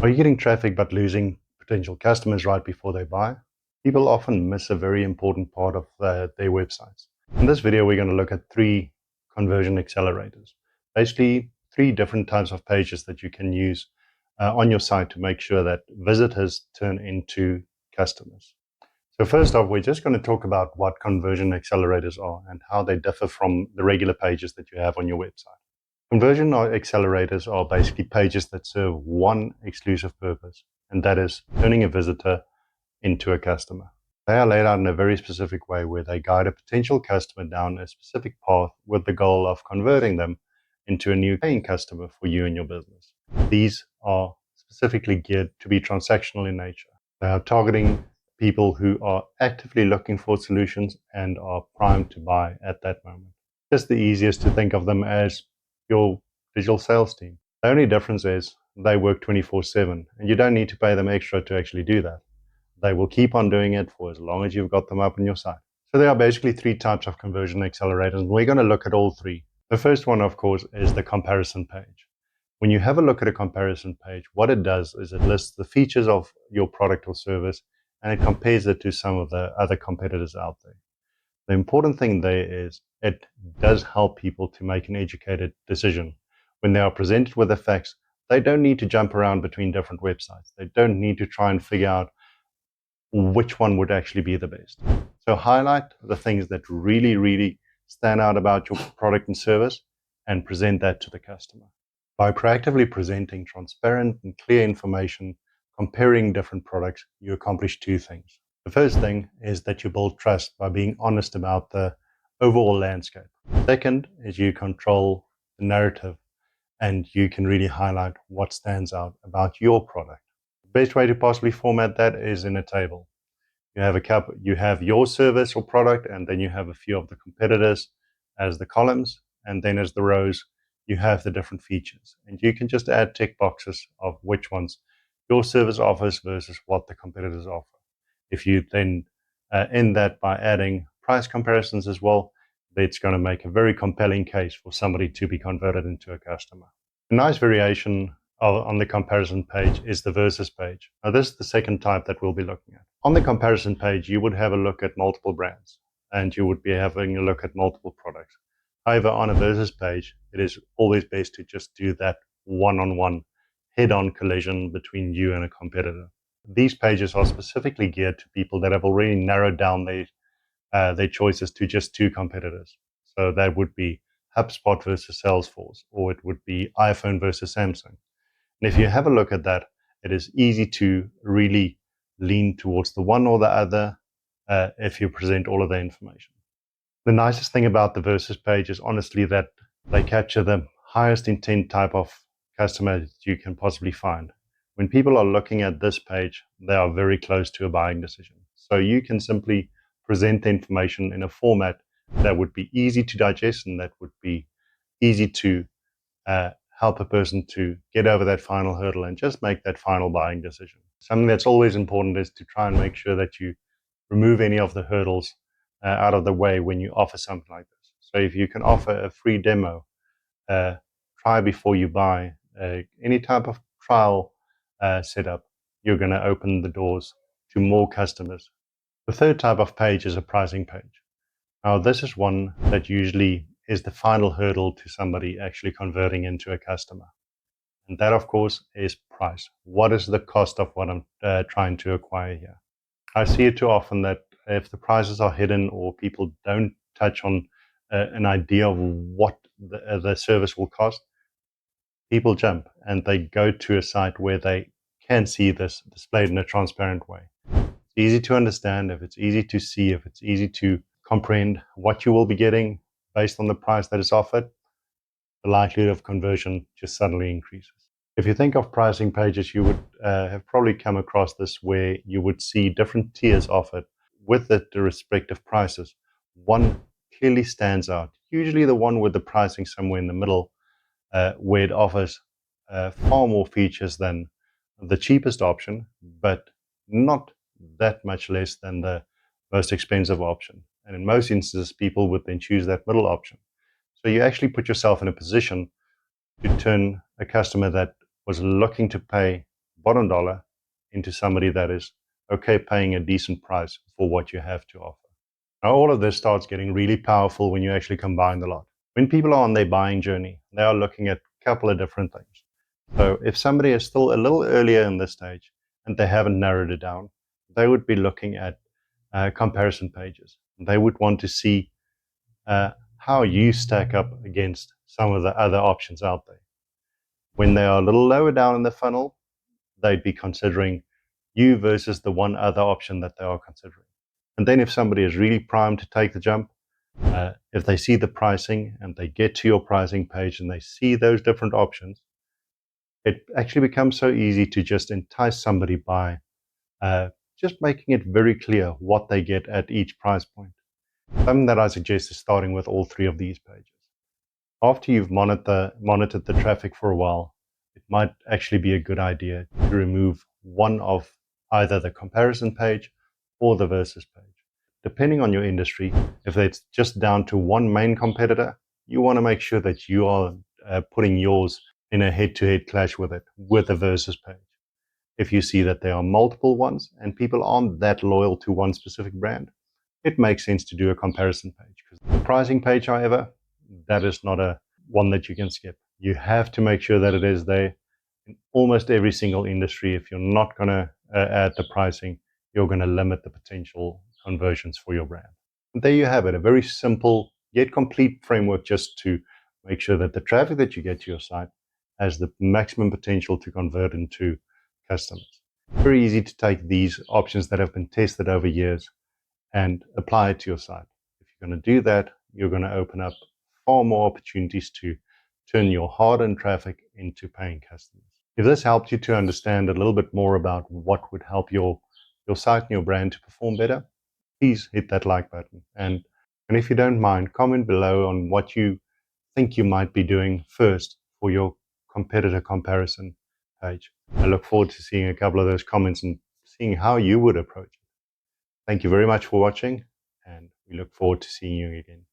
Are you getting traffic but losing potential customers right before they buy? People often miss a very important part of their websites. In this video, we're going to look at 3 conversion accelerators. Basically, 3 different types of pages that you can use on your site to make sure that visitors turn into customers. So first off, we're just going to talk about what conversion accelerators are and how they differ from the regular pages that you have on your website. Conversion accelerators are basically pages that serve one exclusive purpose, and that is turning a visitor into a customer. They are laid out in a very specific way where they guide a potential customer down a specific path with the goal of converting them into a new paying customer for you and your business. These are specifically geared to be transactional in nature. They are targeting people who are actively looking for solutions and are primed to buy at that moment. Just the easiest to think of them as your digital sales team. The only difference is they work 24/7 and you don't need to pay them extra to actually do that. They will keep on doing it for as long as you've got them up on your site. So there are basically 3 types of conversion accelerators, and we're going to look at all 3. The first one, of course, is the comparison page. When you have a look at a comparison page, what it does is it lists the features of your product or service and it compares it to some of the other competitors out there. The important thing there is it does help people to make an educated decision. When they are presented with the facts, they don't need to jump around between different websites. They don't need to try and figure out which one would actually be the best. So highlight the things that really stand out about your product and service and present that to the customer. By proactively presenting transparent and clear information, comparing different products, you accomplish 2 things. The first thing is that you build trust by being honest about the overall landscape. Second is you control the narrative and you can really highlight what stands out about your product. The best way to possibly format that is in a table. You have your service or product, and then you have a few of the competitors as the columns, and then as the rows, you have the different features. And you can just add tick boxes of which ones your service offers versus what the competitors offer. If you then end that by adding price comparisons as well, it's going to make a very compelling case for somebody to be converted into a customer. A nice variation on the comparison page is the versus page. Now this is the second type that we'll be looking at. On the comparison page, you would have a look at multiple brands and you would be having a look at multiple products. However, on a versus page, it is always best to just do that one-on-one head-on collision between you and a competitor. These pages are specifically geared to people that have already narrowed down their choices to just 2 competitors. So that would be HubSpot versus Salesforce, or it would be iPhone versus Samsung. And if you have a look at that, it is easy to really lean towards the one or the other if you present all of the information. The nicest thing about the versus page is honestly that they capture the highest intent type of customer that you can possibly find. When people are looking at this page, they are very close to a buying decision. So you can simply present the information in a format that would be easy to digest and that would be easy to help a person to get over that final hurdle and just make that final buying decision. Something that's always important is to try and make sure that you remove any of the hurdles out of the way when you offer something like this. So if you can offer a free demo, try before you buy, any type of trial setup, you're going to open the doors to more customers. The third type of page is a pricing page. Now this is one that usually is the final hurdle to somebody actually converting into a customer. And that, of course, is price. What is the cost of what I'm trying to acquire here? I see it too often that if the prices are hidden or people don't touch on an idea of what the service will cost, people jump and they go to a site where they can see this displayed in a transparent way. It's easy to understand, if it's easy to see, if it's easy to comprehend what you will be getting based on the price that is offered, the likelihood of conversion just suddenly increases. If you think of pricing pages, you would have probably come across this where you would see different tiers offered with the respective prices. One clearly stands out, usually the one with the pricing somewhere in the middle, where it offers far more features than the cheapest option, but not that much less than the most expensive option. And in most instances, people would then choose that middle option. So you actually put yourself in a position to turn a customer that was looking to pay bottom dollar into somebody that is okay paying a decent price for what you have to offer. Now, all of this starts getting really powerful when you actually combine the lot. When people are on their buying journey, they are looking at a couple of different things. So if somebody is still a little earlier in this stage and they haven't narrowed it down, they would be looking at comparison pages. They would want to see how you stack up against some of the other options out there. When they are a little lower down in the funnel, they'd be considering you versus the one other option that they are considering. And then if somebody is really primed to take the jump, if they see the pricing and they get to your pricing page and they see those different options, it actually becomes so easy to just entice somebody by just making it very clear what they get at each price point. Something that I suggest is starting with all three of these pages. After you've monitored the traffic for a while, it might actually be a good idea to remove one of either the comparison page or the versus page. Depending on your industry, if it's just down to one main competitor, you want to make sure that you are putting yours in a head-to-head clash with it, with the versus page. If you see that there are multiple ones and people aren't that loyal to one specific brand, it makes sense to do a comparison page. The pricing page, however, that is not a one that you can skip. You have to make sure that it is there in almost every single industry. If you're not going to add the pricing, you're going to limit the potential conversions for your brand. And there you have it, a very simple yet complete framework just to make sure that the traffic that you get to your site has the maximum potential to convert into customers. Very easy to take these options that have been tested over years and apply it to your site. If you're going to do that, you're going to open up far more opportunities to turn your hard-earned traffic into paying customers. If this helped you to understand a little bit more about what would help your site and your brand to perform better, please hit that like button. And if you don't mind, comment below on what you think you might be doing first for your competitor comparison page. I look forward to seeing a couple of those comments and seeing how you would approach it. Thank you very much for watching, and we look forward to seeing you again.